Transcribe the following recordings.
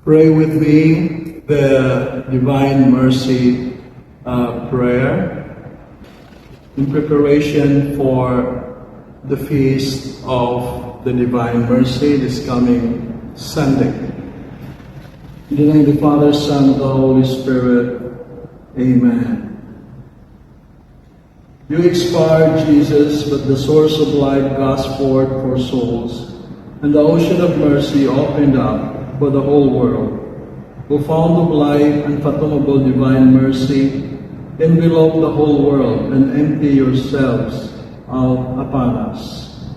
Pray with me the Divine Mercy prayer in preparation for the Feast of the Divine Mercy this coming Sunday. In the name of the Father, Son, and the Holy Spirit. Amen. You expired, Jesus, but the source of life gushed forth for souls, and the ocean of mercy opened up for the whole world. O fount of life and fathomable divine mercy, envelope the whole world and empty yourselves out upon us.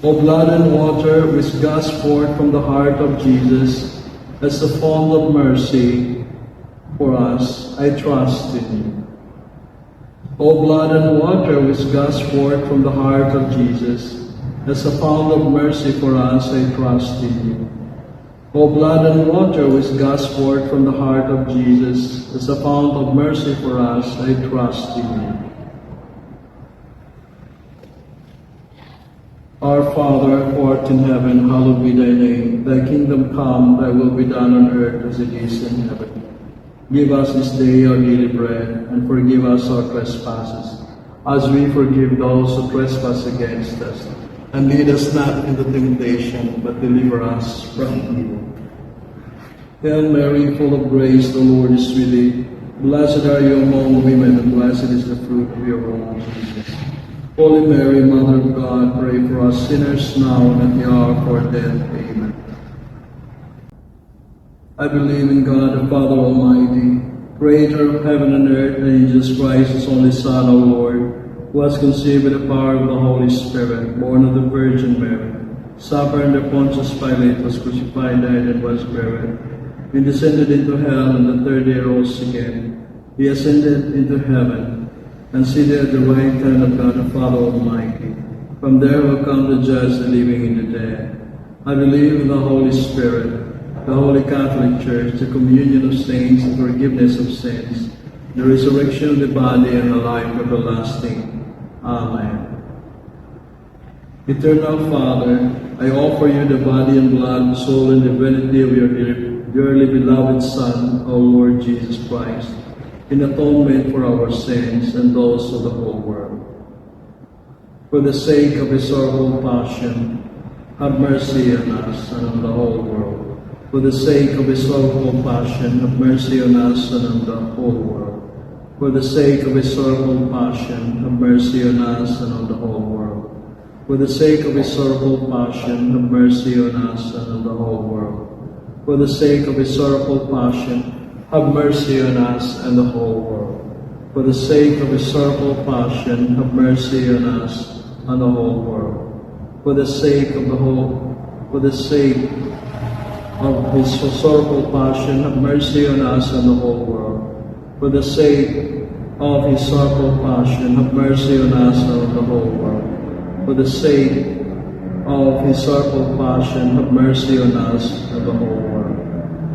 O blood and water which gushed forth from the heart of Jesus as a fount of mercy for us, I trust in you. O blood and water which gushed forth from the heart of Jesus as a fount of mercy for us, I trust in you. O blood and water which gushed forth from the heart of Jesus as a fount of mercy for us, I trust in you. Our Father, who art in heaven, hallowed be thy name. Thy kingdom come, thy will be done on earth as it is in heaven. Give us this day our daily bread, and forgive us our trespasses, as we forgive those who trespass against us. And lead us not into temptation, but deliver us from evil. Hail Mary, full of grace, the Lord is with thee. Blessed are you among women, and blessed is the fruit of your womb, Jesus. Holy Mary, Mother of God, pray for us sinners now and at the hour of our death. Amen. I believe in God, the Father Almighty, creator of heaven and earth, and in Jesus Christ, his only Son, our Lord, who was conceived by the power of the Holy Spirit, born of the Virgin Mary, suffered under Pontius Pilate, was crucified, died, and was buried. He descended into hell, and the third day rose again. He ascended into heaven, and seated at the right hand of God the Father Almighty. From there will come to judge the living and the dead. I believe in the Holy Spirit, the Holy Catholic Church, the communion of saints, the forgiveness of sins, the resurrection of the body, and the life everlasting. Amen. Eternal Father, I offer you the body and blood, soul, and divinity of your dearly beloved Son, our Lord Jesus Christ, in atonement for our sins and those of the whole world. For the sake of his sorrowful passion, have mercy on us and on the whole world. For the sake of his sorrowful passion, have mercy on us and on the whole world. For the sake of his sorrowful passion, have mercy on us and on the whole world. For the sake of his sorrowful passion, have mercy on us and on the whole world. For the sake of his sorrowful passion, have mercy on us and the whole world. For the sake of his sorrowful passion, have mercy on us and the whole world. For the sake of his sorrowful passion, have mercy on us and the whole world. For the sake of his sorrowful passion, have mercy on us and on the whole world. For the sake of his sorrowful passion, have mercy on us and the whole world.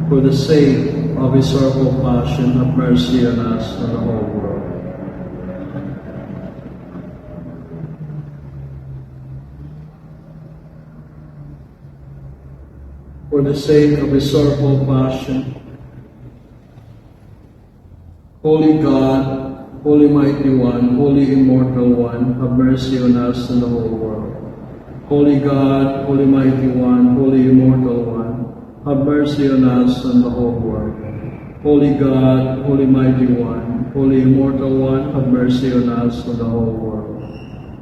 For the sake of his sorrowful passion, have mercy on us and the whole world. For the sake of his sorrowful passion, Holy God, Holy Mighty One, Holy Immortal One, have mercy on us and the whole world. Holy God, Holy Mighty One, Holy Immortal One, have mercy on us and the whole world. Holy God, Holy Mighty One, Holy Immortal One, have mercy on us and the whole world.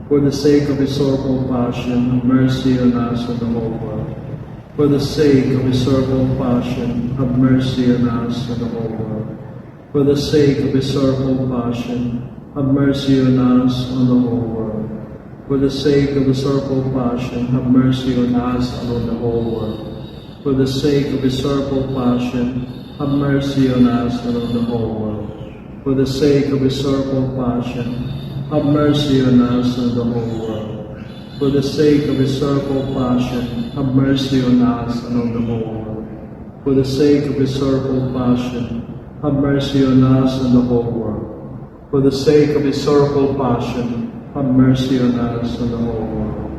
For the sake of his sorrowful passion, have mercy on us and the whole world. For the sake of his sorrowful passion, have mercy on us and the whole world. For the sake of his sorrowful passion, have mercy on us and the whole world. For the sake of his sorrowful passion, have mercy on us and on the whole world. For the sake of his sorrowful passion, have mercy on us and on the whole world. For the sake of his sorrowful passion, have mercy on us and the whole world. For the sake of his sorrowful passion, have mercy on us and on the whole world. For the sake of his sorrowful passion, have mercy on us and the whole world. For the sake of his sorrowful passion, have mercy on us and the whole world.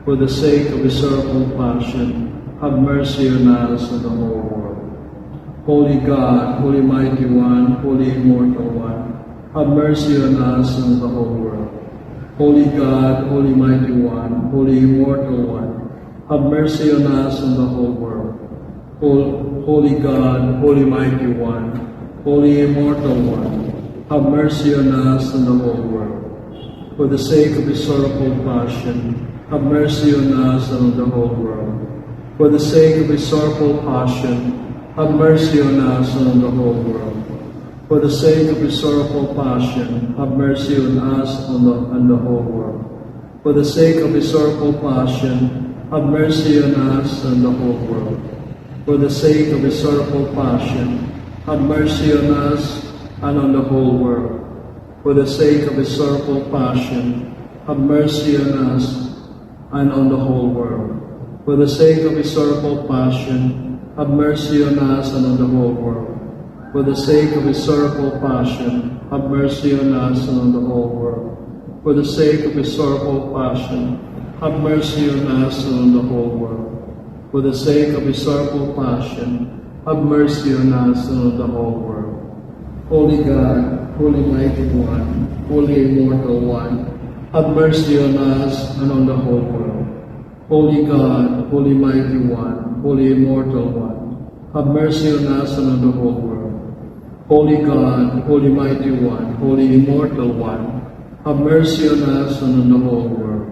For the sake of his sorrowful passion, have mercy on us and the whole world. Holy God, Holy Mighty One, Holy Immortal One, have mercy on us and the whole world. Holy God, Holy Mighty One, Holy Immortal One, have mercy on us and the whole world. Holy God, Holy Mighty One, Holy Immortal One, have mercy on us and the whole world. For the sake of His sorrowful passion, have mercy on us and on the whole world. For the sake of His sorrowful passion, have mercy on us and on the whole world. For the sake of His sorrowful passion, have mercy on us and the whole world. For the sake of His sorrowful passion, have mercy on us and the whole world. For the sake of His sorrowful passion, have mercy on us and on the whole world. For the sake of His sorrowful passion, have mercy on us and on the whole world. For the sake of His sorrowful passion, have mercy on us and on the whole world. For the sake of His sorrowful passion, have mercy on us and on the whole world. For the sake of His sorrowful passion, have mercy on us and on the whole world. For the sake of His sorrowful passion, have mercy on us and on the whole world. Holy God, Holy Mighty One, Holy Immortal One, have mercy on us and on the whole world. Holy God, Holy Mighty One, Holy Immortal One, have mercy on us and on the whole world. Holy God, Holy Mighty One, Holy Immortal One, have mercy on us and on the whole world.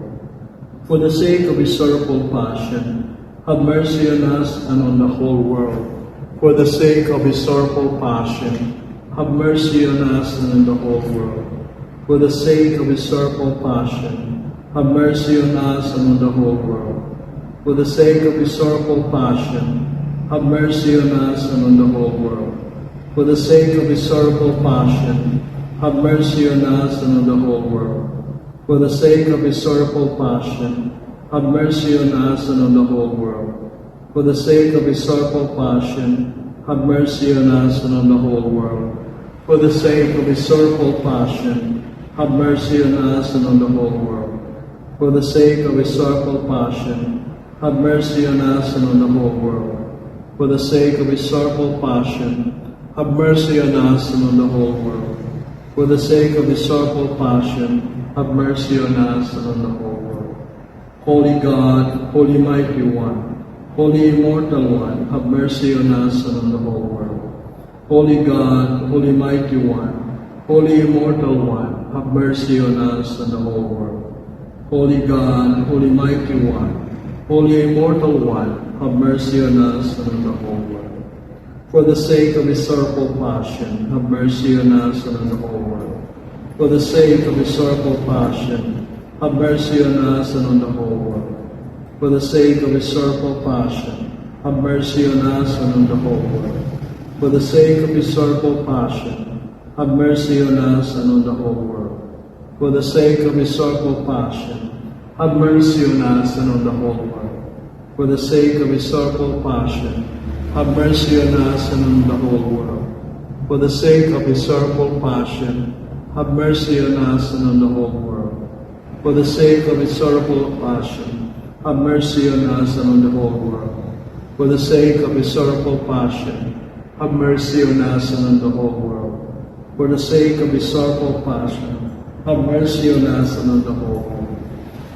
For the sake of His sorrowful passion, have mercy on us and on the whole world. For the sake of His sorrowful passion, have mercy on us and on the whole world. For the sake of His sorrowful passion, have mercy on us and on the whole world. For the sake of His sorrowful passion, have mercy on us and on the whole world. For the sake of His sorrowful passion, have mercy on us and on the whole world. For the sake of His sorrowful passion, have mercy on us and on the whole world. For the sake of His sorrowful passion, have mercy on us and on the whole world. For the sake of His sorrowful passion, have mercy on us and on the whole world. For the sake of His sorrowful passion, have mercy on us and on the whole world. For the sake of His sorrowful passion, have mercy on us and on the whole world. For the sake of His sorrowful passion, have mercy on us and on the whole world. Holy God, Holy Mighty One, Holy Immortal One, have mercy on us and on the whole world. Holy God, Holy Mighty One, Holy Immortal One, have mercy on us and the whole world. Holy God, Holy Mighty One, Holy Immortal One, have mercy on us and on the whole world. For the sake of His sorrowful passion, have mercy on us and on the whole world. For the sake of His sorrowful passion, have mercy on us and on the whole world. For the sake of His sorrowful passion, have mercy on us and on the whole world. For the sake of His sorrowful passion, have mercy on us and on the whole world. For the sake of His sorrowful passion, have mercy on us and on the whole world. For the sake of His sorrowful passion, have mercy on us and on the whole world. For the sake of His sorrowful passion, have mercy on us and on the whole world. For the sake of His sorrowful passion, have mercy on us and on the whole world. For the sake of His sorrowful passion, have mercy on us and on the whole world. For the sake of His sorrowful passion, have mercy on us and on the whole world.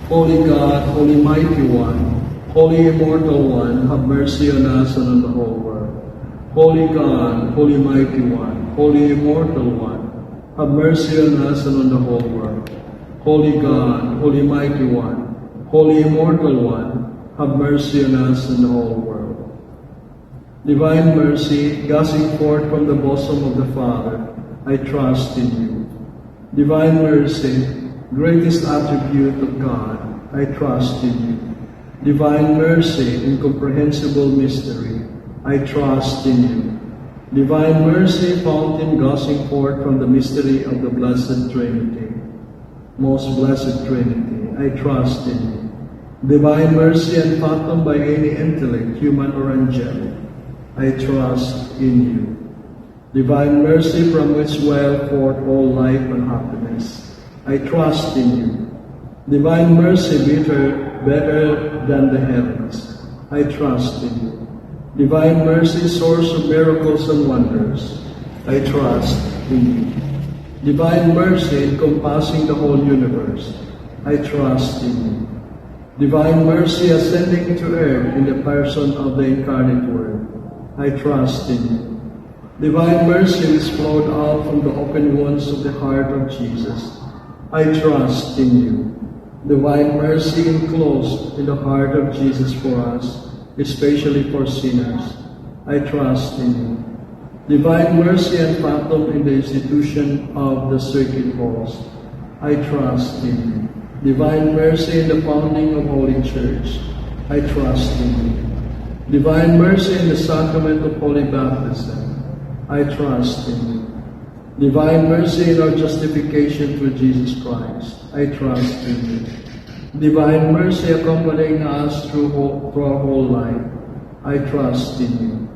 Holy God, Holy Mighty One, Holy Immortal One, have mercy on us and on the whole world. Holy God, Holy Mighty One, Holy Immortal One, have mercy on us and on the whole world. Holy God, Holy Mighty One, Holy Immortal One, have mercy on us and the whole world. Divine mercy, gushing forth from the bosom of the Father, I trust in you. Divine mercy, greatest attribute of God, I trust in you. Divine mercy, incomprehensible mystery, I trust in you. Divine mercy, fountain gushing forth from the mystery of the Blessed Trinity. Most Blessed Trinity, I trust in you. Divine mercy unfathomed by any intellect, human or angelic, I trust in you. Divine mercy from which well forth all life and happiness, I trust in you. Divine mercy better than the heavens, I trust in you. Divine mercy, source of miracles and wonders, I trust in you. Divine mercy, encompassing the whole universe, I trust in you. Divine mercy, ascending to earth in the person of the incarnate Word, I trust in you. Divine mercy, which flowed out from the open wounds of the heart of Jesus, I trust in you. Divine mercy enclosed in the heart of Jesus for us, especially for sinners, I trust in you. Divine mercy unfathomed in the institution of the circuit halls, I trust in you. Divine mercy in the founding of Holy Church, I trust in you. Divine mercy in the sacrament of Holy Baptism, I trust in you. Divine mercy in our justification through Jesus Christ, I trust in you. Divine mercy accompanying us through our whole life, I trust in you.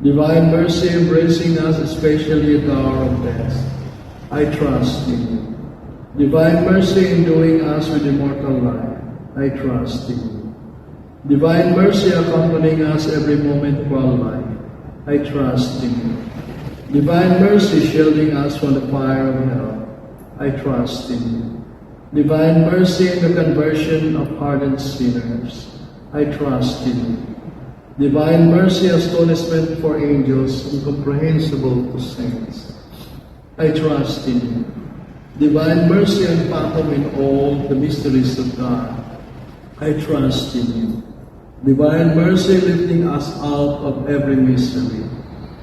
Divine mercy embracing us especially at the hour of death, I trust in you. Divine mercy enduing us with immortal life, I trust in you. Divine mercy accompanying us every moment of our life, I trust in you. Divine mercy shielding us from the fire of hell, I trust in you. Divine mercy in the conversion of hardened sinners, I trust in you. Divine mercy, astonishment for angels, incomprehensible to saints, I trust in you. Divine mercy unfathomed in all the mysteries of God, I trust in you. Divine mercy lifting us out of every misery,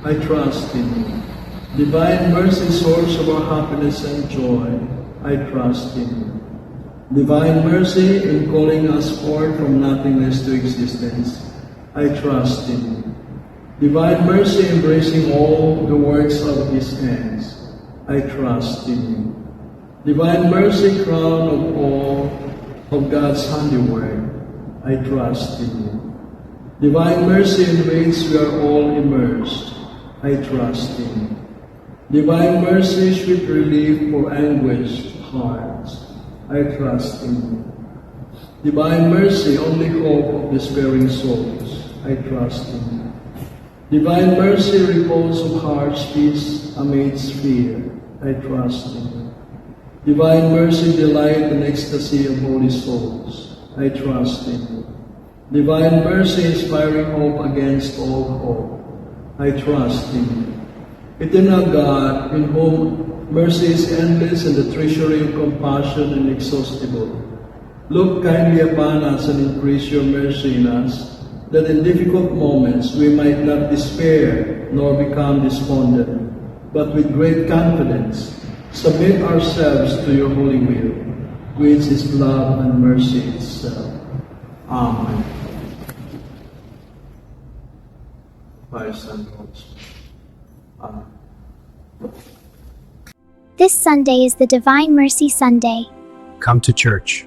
I trust in you. Divine mercy, source of our happiness and joy, I trust in you. Divine mercy in calling us forth from nothingness to existence, I trust in you. Divine mercy embracing all the works of His hands, I trust in you. Divine mercy, crown of all of God's handiwork, I trust in you. Divine mercy in which we are all immersed, I trust in you. Divine mercy, sweet relief for anguished hearts, I trust in you. Divine mercy, only hope of despairing souls, I trust in you. Divine mercy, repose of hearts, peace amidst fear, I trust in you. Divine mercy, delight and ecstasy of holy souls, I trust in you. Divine mercy, inspiring hope against all hope, I trust in you. Eternal God, in whom mercy is endless and the treasury of compassion inexhaustible, look kindly upon us and increase your mercy in us, that in difficult moments we might not despair nor become despondent, but with great confidence submit ourselves to your holy will, which is love and mercy itself. Amen. By St. Lord's. Amen. This Sunday is the Divine Mercy Sunday. Come to church.